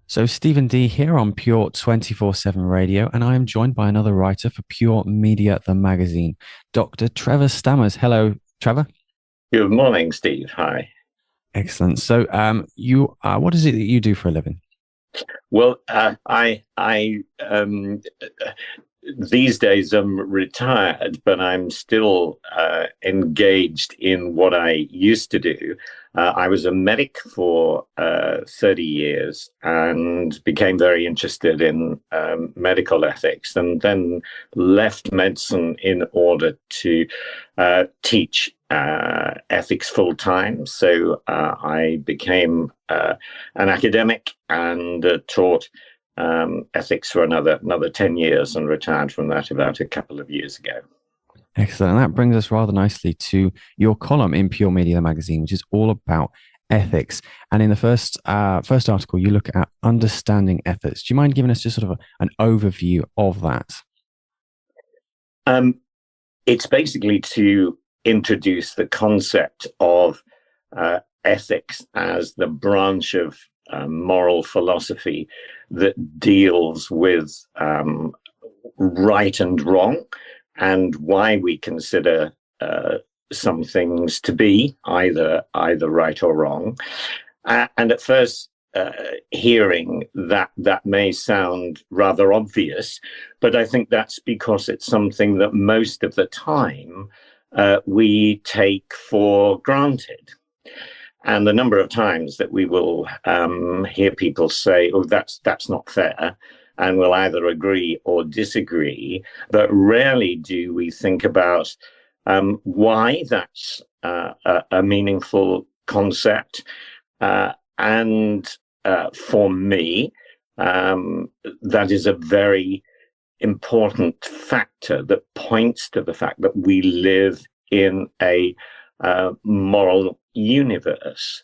So, Stephen D here on Pure 24/7 Radio, and I am joined by another writer for Pure Media, the magazine, Dr. Trevor Stammers. Hello, Trevor. Good morning, Steve. Hi. Excellent. So, what is it that you do for a living? Well, these days I'm retired, but I'm still engaged in what I used to do. I was a medic for 30 years and became very interested in medical ethics, and then left medicine in order to teach ethics full time. So I became an academic and taught ethics for another 10 years and retired from that about a couple of years ago. Excellent. And that brings us rather nicely to your column in Pure Media, the magazine, which is all about ethics. And in the first article, you look at understanding ethics. Do you mind giving us just sort of an overview of that? Um, it's basically to introduce the concept of ethics as the branch of moral philosophy that deals with right and wrong and why we consider some things to be either right or wrong. And at first hearing that may sound rather obvious, but I think that's because it's something that most of the time we take for granted. And the number of times that we will hear people say, "Oh, that's not fair," and we'll either agree or disagree, but rarely do we think about why that's a meaningful concept. And for me, that is a very important factor that points to the fact that we live in a moral universe.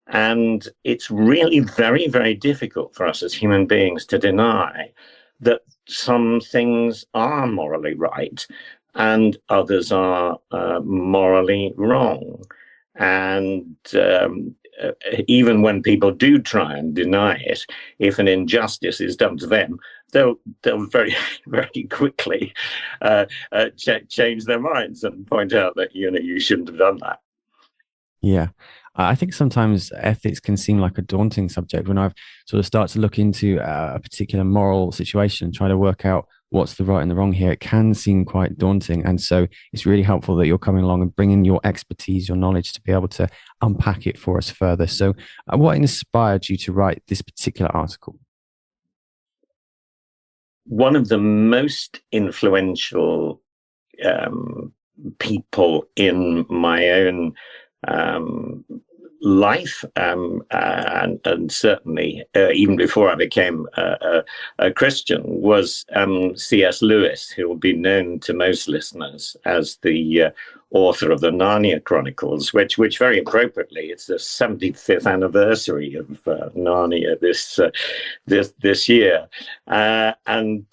And it's really very, very difficult for us as human beings to deny that some things are morally right and others are morally wrong. And even when people do try and deny it, if an injustice is done to them, they'll very very quickly change their minds and point out that you shouldn't have done that. Yeah. I think sometimes ethics can seem like a daunting subject when I've sort of started to look into a particular moral situation and try to work out what's the right and the wrong here. It can seem quite daunting. And so it's really helpful that you're coming along and bringing your expertise, your knowledge to be able to unpack it for us further. So, what inspired you to write this particular article? One of the most influential um, people in my own um, life, and certainly even before I became a Christian, was C.S. Lewis, who will be known to most listeners as the author of the Narnia Chronicles, which very appropriately, it's the 75th anniversary of Narnia this year, and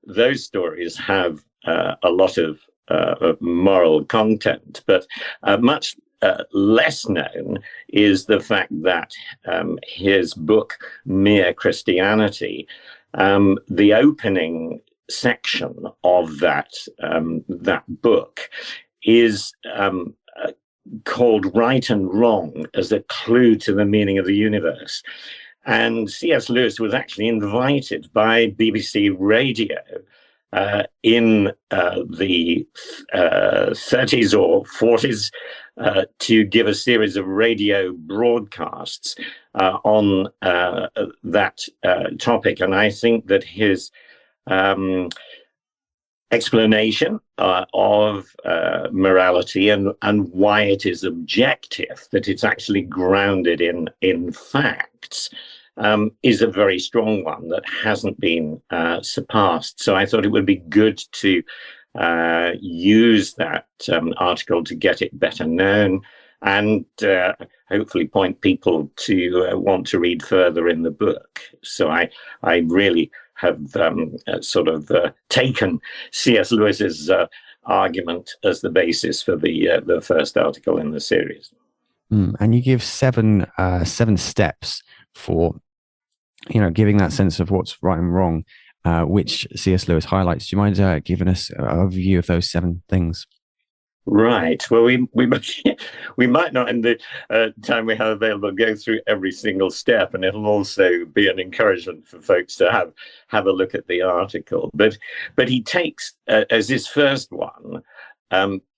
those stories have a lot of moral content, but much less known is the fact that his book, Mere Christianity, the opening section of that book is called Right and Wrong as a clue to the meaning of the universe. And C.S. Lewis was actually invited by BBC Radio in the 30s or 40s to give a series of radio broadcasts on that topic. And I think that his explanation of morality and why it is objective, that it's actually grounded in facts, is a very strong one that hasn't been surpassed. So I thought it would be good to use that article to get it better known and hopefully point people to want to read further in the book. So I really have taken C.S. Lewis's argument as the basis for the first article in the series. And you give seven steps for giving that sense of what's right and wrong, which C.S. Lewis highlights. Do you mind giving us a view of those 7 things? Right. Well, we might not, in the time we have available, go through every single step, and it'll also be an encouragement for folks to have a look at the article. But he takes as his first one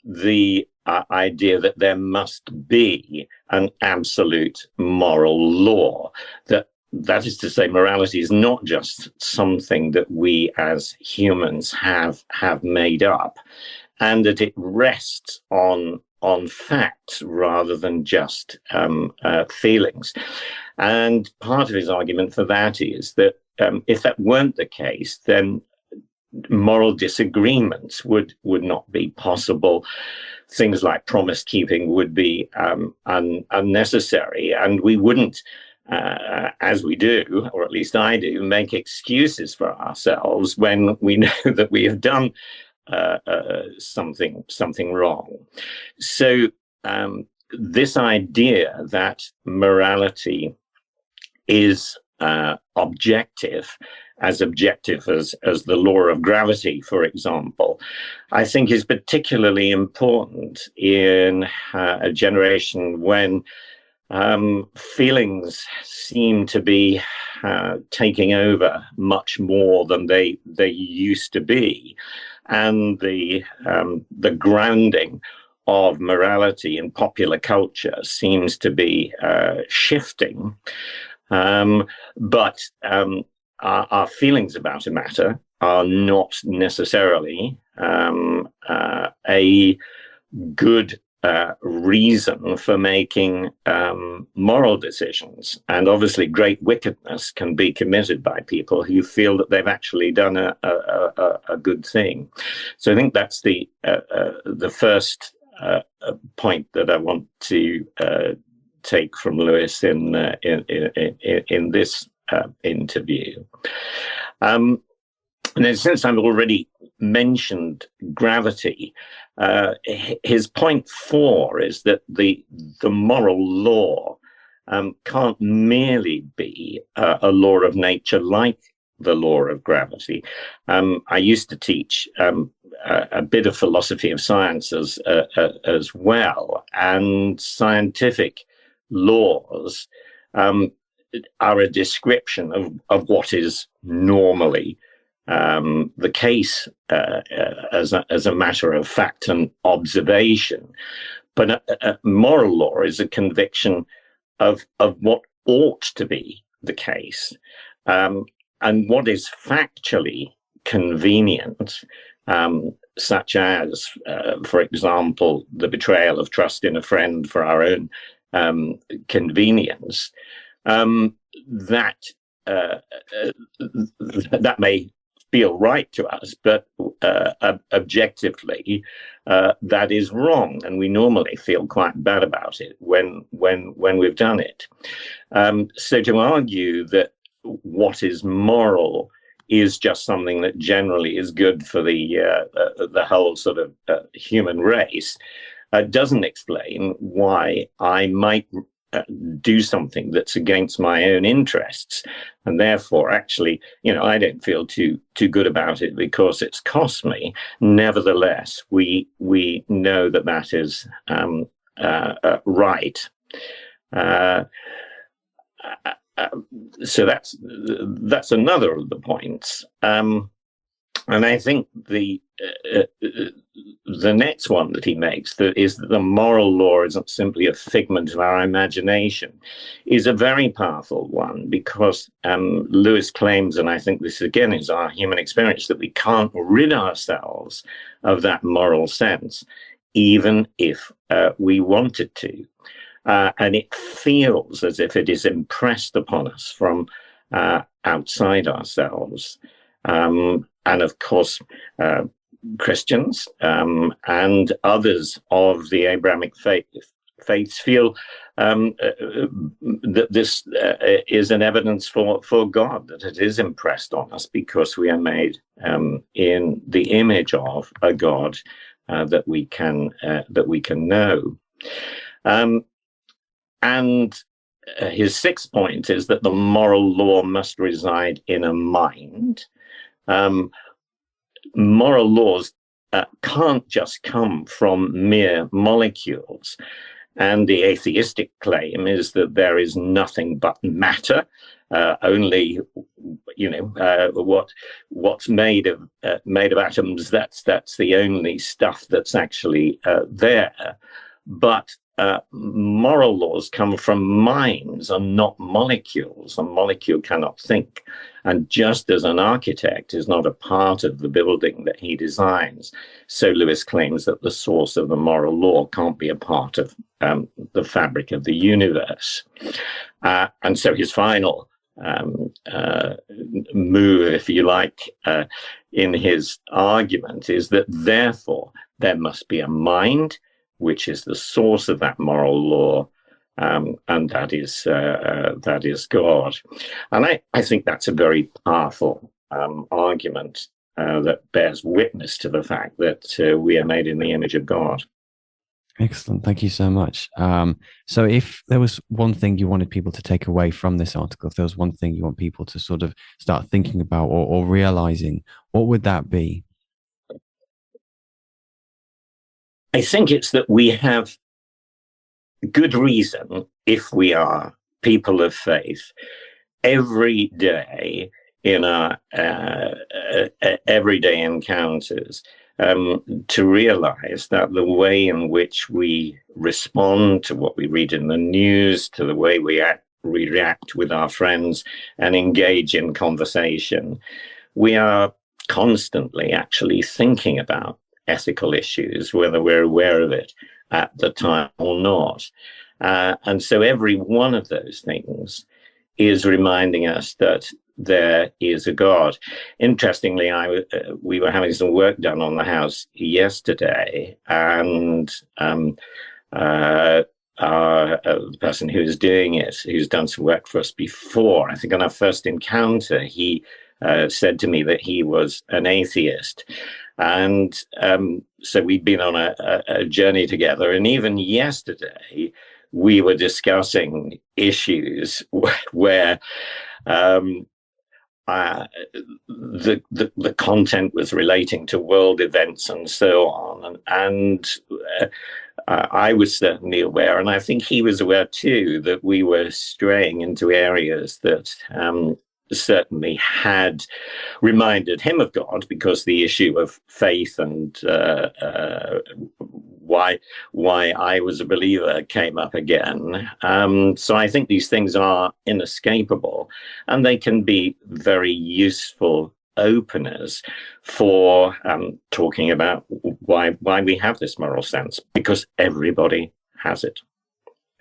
the idea that there must be an absolute moral law. That is to say, morality is not just something that we as humans have made up, and that it rests on facts rather than just feelings. And part of his argument for that is that if that weren't the case, then moral disagreements would not be possible. Things like promise keeping would be unnecessary, and we wouldn't, as we do, or at least I do, make excuses for ourselves when we know that we have done something wrong. So this idea that morality is objective as the law of gravity, for example, I think is particularly important in a generation when feelings seem to be taking over much more than they used to be, and the grounding of morality in popular culture seems to be shifting. But our feelings about a matter are not necessarily a good reason for making moral decisions. And obviously, great wickedness can be committed by people who feel that they've actually done a good thing. So I think that's the first point that I want to take from Lewis in this interview. And then, since I've already mentioned gravity, his point 4 is that the moral law can't merely be a law of nature like the law of gravity. I used to teach a bit of philosophy of science as well, and scientific laws are a description of what is normally the case as a matter of fact and observation. But a moral law is a conviction of what ought to be the case, and what is factually convenient, such as, for example, the betrayal of trust in a friend for our own convenience. That may feel right to us, but objectively, that is wrong, and we normally feel quite bad about it when we've done it. So to argue that what is moral is just something that generally is good for the whole sort of human race doesn't explain why I might do something that's against my own interests, and therefore actually I don't feel too good about it because it's cost me. Nevertheless, we know that is right. So that's another of the points, and I think the next one that he makes, that is that the moral law isn't simply a figment of our imagination, is a very powerful one, because Lewis claims, and I think this again is our human experience, that we can't rid ourselves of that moral sense, even if we wanted to. And it feels as if it is impressed upon us from outside ourselves. And of course, Christians and others of the Abrahamic faiths feel that this is an evidence for God, that it is impressed on us because we are made in the image of a God that we can know. And his sixth point is that the moral law must reside in a mind. Um, Moral laws can't just come from mere molecules. And the atheistic claim is that there is nothing but matter, only what's made of atoms. That's the only stuff that's actually there. But moral laws come from minds and not molecules. A molecule cannot think. And just as an architect is not a part of the building that he designs, so Lewis claims that the source of the moral law can't be a part of the fabric of the universe. And so his final move, if you like, in his argument is that therefore there must be a mind, which is the source of that moral law, and that is God. And I think that's a very powerful argument that bears witness to the fact that we are made in the image of God. Excellent. Thank you so much. So if there was one thing you wanted people to take away from this article, if there was one thing you want people to sort of start thinking about or realizing, what would that be? I think it's that we have good reason, if we are people of faith, every day in our everyday encounters, to realize that the way in which we respond to what we read in the news, to the way we react with our friends and engage in conversation, we are constantly actually thinking about ethical issues, whether we're aware of it at the time or not. And so every one of those things is reminding us that there is a God. Interestingly, we were having some work done on the house yesterday, and the person who's doing it, who's done some work for us before, I think on our first encounter, he said to me that he was an atheist. And so we'd been on a journey together. And even yesterday, we were discussing issues where the content was relating to world events and so on. And I was certainly aware, and I think he was aware too, that we were straying into areas that certainly had reminded him of God, because the issue of faith and why I was a believer came up again. So I think these things are inescapable, and they can be very useful openers for talking about why we have this moral sense, because everybody has it.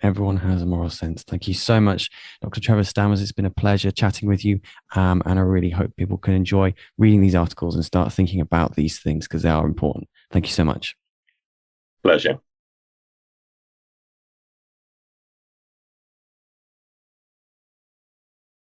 Everyone has a moral sense. Thank you so much, Dr. Trevor Stammers. It's been a pleasure chatting with you. And I really hope people can enjoy reading these articles and start thinking about these things, because they are important. Thank you so much. Pleasure.